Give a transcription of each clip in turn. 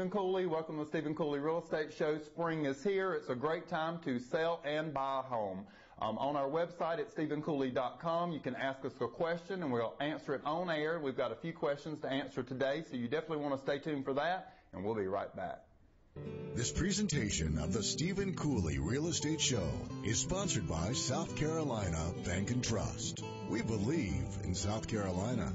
Stephen Cooley. Welcome to the Stephen Cooley Real Estate Show. Spring is here. It's a great time to sell and buy a home. On our website at stephencooley.com, you can ask us a question and we'll answer it on air. We've got a few questions to answer today, so you definitely want to stay tuned for that, and we'll be right back. This presentation of the Stephen Cooley Real Estate Show is sponsored by South Carolina Bank and Trust. We believe in South Carolina.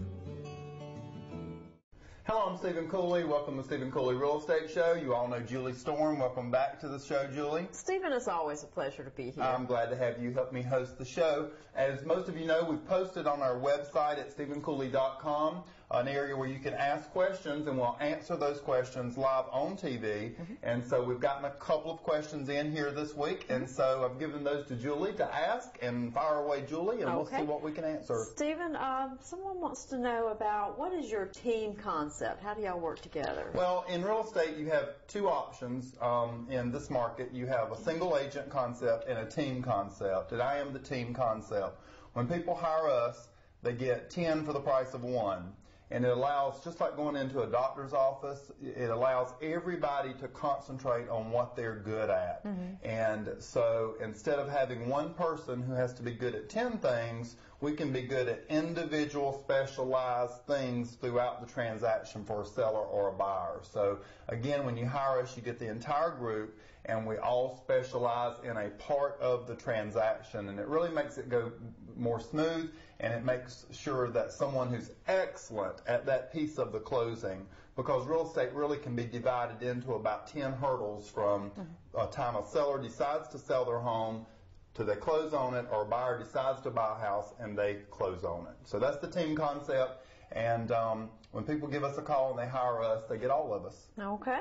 Hello, I'm Stephen Cooley. Welcome to the Stephen Cooley Real Estate Show. You all know Julie Storm. Welcome back to the show, Julie. Stephen, it's always a pleasure to be here. I'm glad to have you help me host the show. As most of you know, we've posted on our website at stephencooley.com an area where you can ask questions, and we'll answer those questions live on TV. And so we've gotten a couple of questions in here this week, and so I've given those to Julie to ask. And fire away, Julie, and we'll see what we can answer. Stephen, someone wants to know about what is your team concept? How do y'all work together? Well, in real estate, you have two options in this market. You have a single agent concept and a team concept, and I am the team concept. When people hire us, they get 10 for the price of one. And it allows, just like going into a doctor's office, it allows everybody to concentrate on what they're good at. And so instead of having one person who has to be good at 10 things, we can be good at individual specialized things throughout the transaction for a seller or a buyer. So again, when you hire us, you get the entire group, and we all specialize in a part of the transaction. And it really makes it go more smooth, and it makes sure that someone who's excellent at that piece of the closing, because real estate really can be divided into about 10 hurdles from a time a seller decides to sell their home to they close on it, or a buyer decides to buy a house and they close on it. So that's the team concept, and when people give us a call and they hire us, they get all of us. Okay.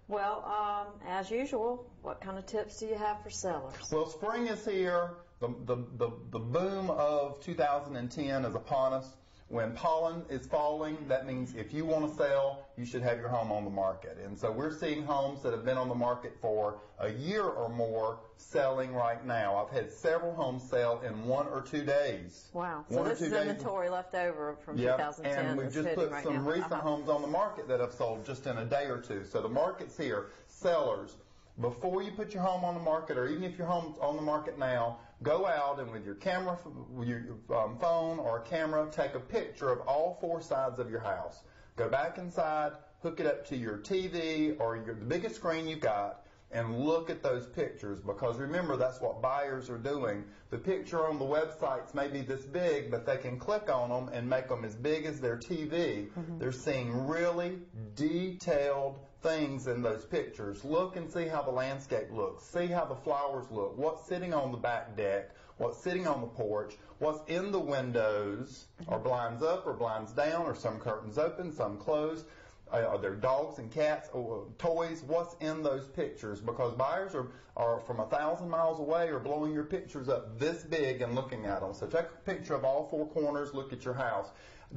Well, as usual, what kind of tips do you have for sellers? Well, spring is here. The boom of 2010 is upon us. When pollen is falling, that means if you want to sell, you should have your home on the market. And so we're seeing homes that have been on the market for a year or more selling right now. I've had several homes sell in 1 or 2 days. Wow. So this is inventory left over from 2010. And we've just put some recent homes on the market that have sold just in a day or two. So the market's here. Sellers, before you put your home on the market, or even if your home's on the market now, go out and with your camera, with your phone or a camera, take a picture of all 4 sides of your house. Go back inside, hook it up to your TV or the biggest screen you've got, and look at those pictures, because remember, that's what buyers are doing. The picture on the websites may be this big, but they can click on them and make them as big as their TV. They're seeing really detailed things in those pictures. Look and see how the landscape looks. See how the flowers look. What's sitting on the back deck. What's sitting on the porch. What's in the windows. Are blinds up or blinds down, or some curtains open, some closed. Are there dogs and cats or toys? What's in those pictures? Because buyers are from 1,000 miles away are blowing your pictures up this big and looking at them. So take a picture of all 4 corners. Look at your house.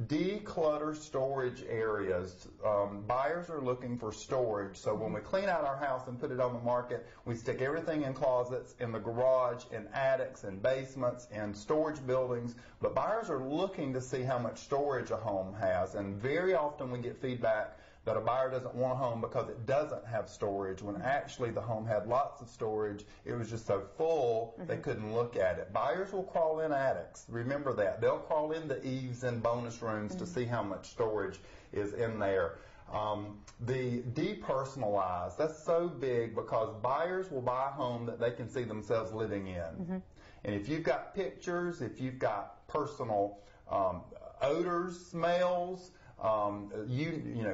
Declutter storage areas. Buyers are looking for storage. So when we clean out our house and put it on the market, we stick everything in closets, in the garage, in attics, in basements, in storage buildings. But buyers are looking to see how much storage a home has. And very often we get feedback that a buyer doesn't want a home because it doesn't have storage, when actually the home had lots of storage. It was just so full they couldn't look at it. Buyers will crawl in attics. Remember that. They'll crawl into eaves and bonus rooms to see how much storage is in there. The depersonalized, that's so big, because buyers will buy a home that they can see themselves living in. And if you've got pictures, if you've got personal odors, smells,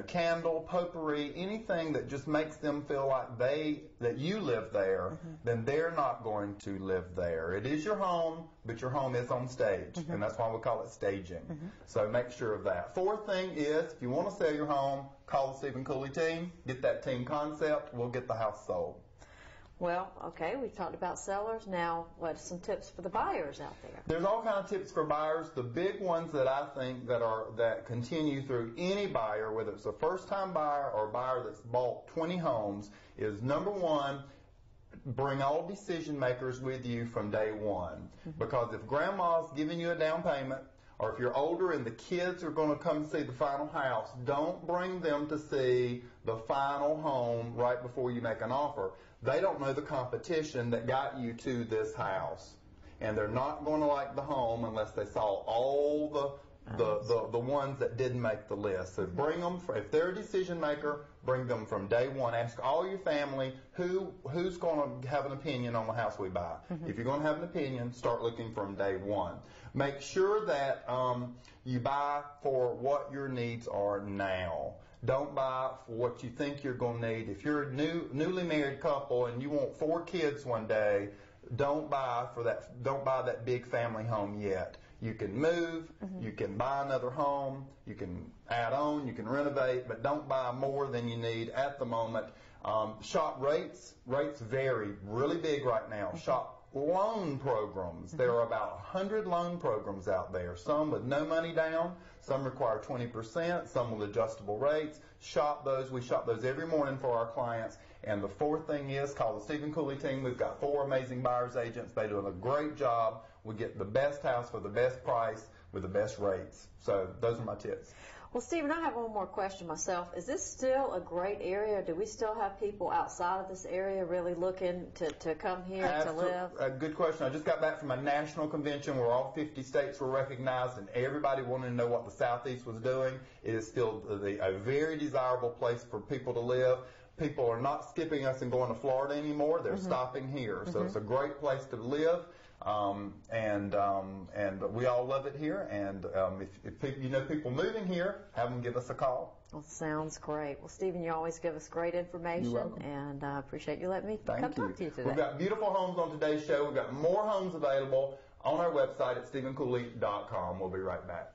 candle, potpourri, anything that just makes them feel like that you live there, then they're not going to live there. It is your home, but your home is on stage, and that's why we call it staging. So make sure of that. 4th thing is, if you want to sell your home, call the Stephen Cooley team, get that team concept, we'll get the house sold. Well, okay, we talked about sellers. Now, what are some tips for the buyers out there? There's all kinds of tips for buyers. The big ones that I think that continue through any buyer, whether it's a first-time buyer or a buyer that's bought 20 homes, is number 1, bring all decision makers with you from day one. Because if grandma's giving you a down payment, or if you're older and the kids are going to come see the final house, don't bring them to see the final home right before you make an offer. They don't know the competition that got you to this house. And they're not going to like the home unless they saw all the ones that didn't make the list. So bring them, if they're a decision maker, bring them from day one. Ask all your family who's going to have an opinion on the house we buy. If you're going to have an opinion, start looking from day one. Make sure that you buy for what your needs are now. Don't buy for what you think you're going to need. If you're a newly married couple and you want 4 kids one day, don't buy that big family home yet. You can move, you can buy another home, you can add on, you can renovate, but don't buy more than you need at the moment. Shop rates. Rates vary really big right now. Shop loan programs. There are about 100 loan programs out there, some with no money down, some require 20%, some with adjustable rates. Shop those. We shop those every morning for our clients. And the fourth thing is, call the Stephen Cooley team. We've got 4 amazing buyer's agents. They're doing a great job. We get the best house for the best price with the best rates. So those are my tips. Well, Stephen, I have one more question myself. Is this still a great area? Do we still have people outside of this area really looking to come here to live? A good question. I just got back from a national convention where all 50 states were recognized and everybody wanted to know what the Southeast was doing. It is still a very desirable place for people to live. People are not skipping us and going to Florida anymore. They're stopping here. So it's a great place to live. And we all love it here. And if you know people moving here, have them give us a call. Well, sounds great. Well, Stephen, you always give us great information. You're welcome. And I appreciate you letting me come talk to you today. We've got beautiful homes on today's show. We've got more homes available on our website at StephenCooley.com. We'll be right back.